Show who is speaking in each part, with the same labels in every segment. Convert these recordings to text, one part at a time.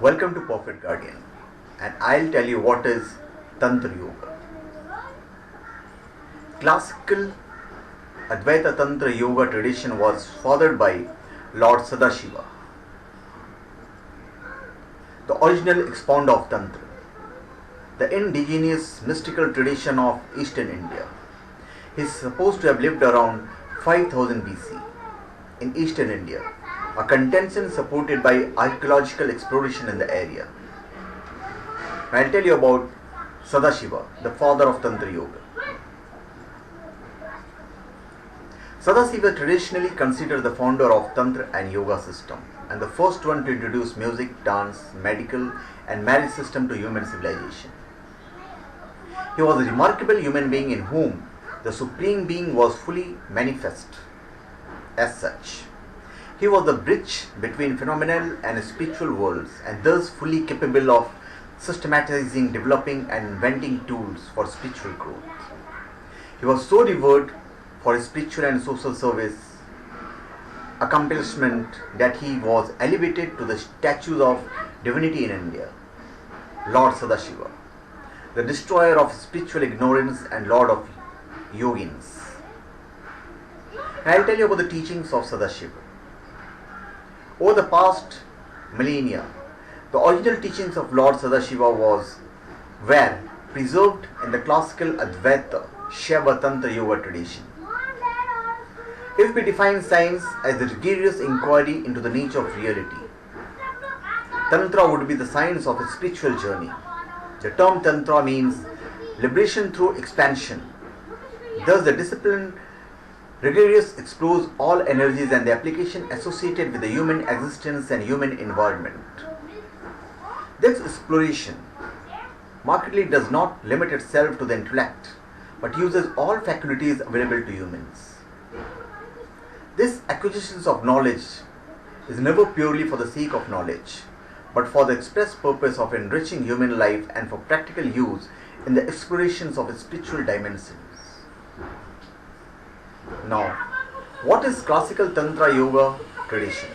Speaker 1: Welcome to Perfect Guardian, and I'll tell you what is Tantra Yoga. Classical Advaita Tantra Yoga tradition was fathered by Lord Sadashiva, the original expounder of Tantra, the indigenous mystical tradition of Eastern India. He is supposed to have lived around 5000 BC in Eastern India, a contention supported by archeological exploration in the area. I'll tell you about Sadashiva, the father of Tantra Yoga. Sadashiva traditionally considered the founder of Tantra and Yoga system and the first one to introduce music, dance, medical and marriage system to human civilization. He was a remarkable human being in whom the Supreme Being was fully manifest. As such, he was the bridge between phenomenal and spiritual worlds and thus fully capable of systematizing, developing and inventing tools for spiritual growth. He was so revered for his spiritual and social service accomplishment that he was elevated to the status of Divinity in India. Lord Sadashiva, the destroyer of spiritual ignorance and Lord of Yogins. I'll tell you about the teachings of Sadashiva. Over the past millennia, the original teachings of Lord Sadashiva were preserved in the classical Advaita Tantra Yoga tradition. If we define science as the rigorous inquiry into the nature of reality, Tantra would be the science of a spiritual journey. The term Tantra means liberation through expansion. Thus, the discipline rigorous explores all energies and the application associated with the human existence and human environment. This exploration markedly does not limit itself to the intellect, but uses all faculties available to humans. This acquisition of knowledge is never purely for the sake of knowledge, but for the express purpose of enriching human life and for practical use in the explorations of its spiritual dimensions. Now, what is classical Tantra Yoga tradition?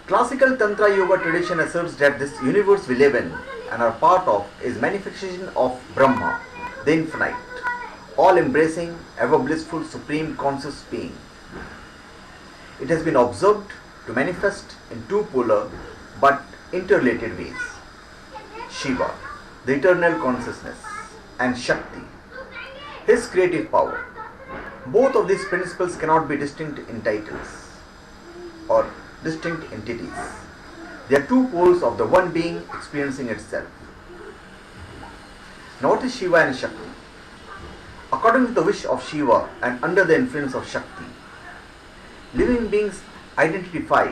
Speaker 1: Classical Tantra Yoga tradition asserts that this universe we live in and are part of is manifestation of Brahma, the infinite, all-embracing, ever-blissful, supreme conscious being. It has been observed to manifest in two polar but interrelated ways: Shiva, the eternal consciousness, and Shakti, his creative power. Both of these principles cannot be distinct entities or distinct entities. They are two poles of the one being experiencing itself. Now, what is Shiva and Shakti? According to the wish of Shiva and under the influence of Shakti, living beings identify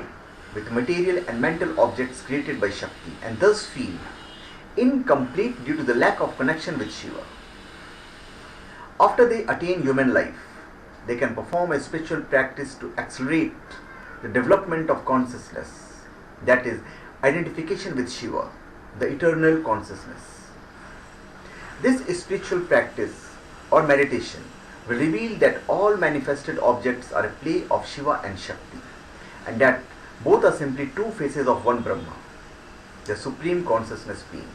Speaker 1: with material and mental objects created by Shakti and thus feel incomplete due to the lack of connection with Shiva. After they attain human life, they can perform a spiritual practice to accelerate the development of consciousness, that is, identification with Shiva, the eternal consciousness. This spiritual practice or meditation will reveal that all manifested objects are a play of Shiva and Shakti, and that both are simply two faces of one Brahma, the supreme consciousness being.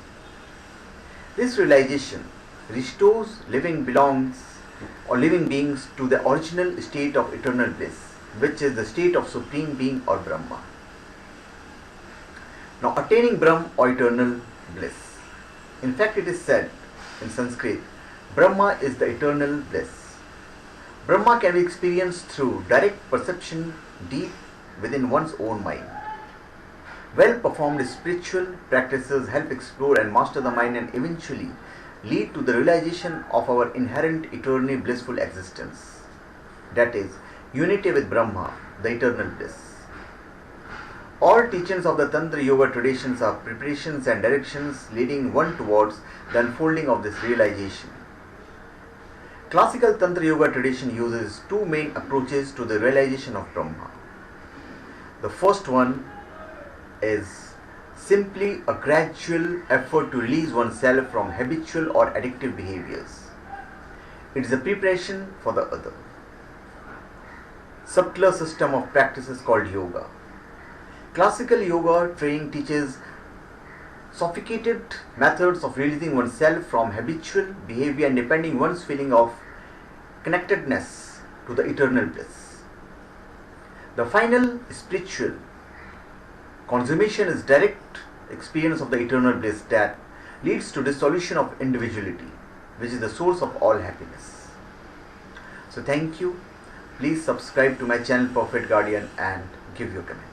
Speaker 1: This realization restores living beings to the original state of eternal bliss, which is the state of supreme being or Brahma. Now, attaining Brahma or eternal bliss. In fact, it is said in Sanskrit, Brahma is the eternal bliss. Brahma can be experienced through direct perception deep within one's own mind. Well performed spiritual practices help explore and master the mind and eventually lead to the realization of our inherent eternally blissful existence, that is, unity with Brahma, the eternal bliss. All teachings of the Tantra Yoga traditions are preparations and directions leading one towards the unfolding of this realization. Classical Tantra Yoga tradition uses two main approaches to the realization of Brahma. The first one is simply a gradual effort to release oneself from habitual or addictive behaviors. It is a preparation for the other. Subtler system of practices called yoga. Classical yoga training teaches sophisticated methods of releasing oneself from habitual behavior and depending one's feeling of connectedness to the eternal bliss. The final spiritual consummation is direct experience of the eternal bliss that leads to dissolution of individuality, which is the source of all happiness. So thank you. Please subscribe to my channel Prophet Guardian and give your comment.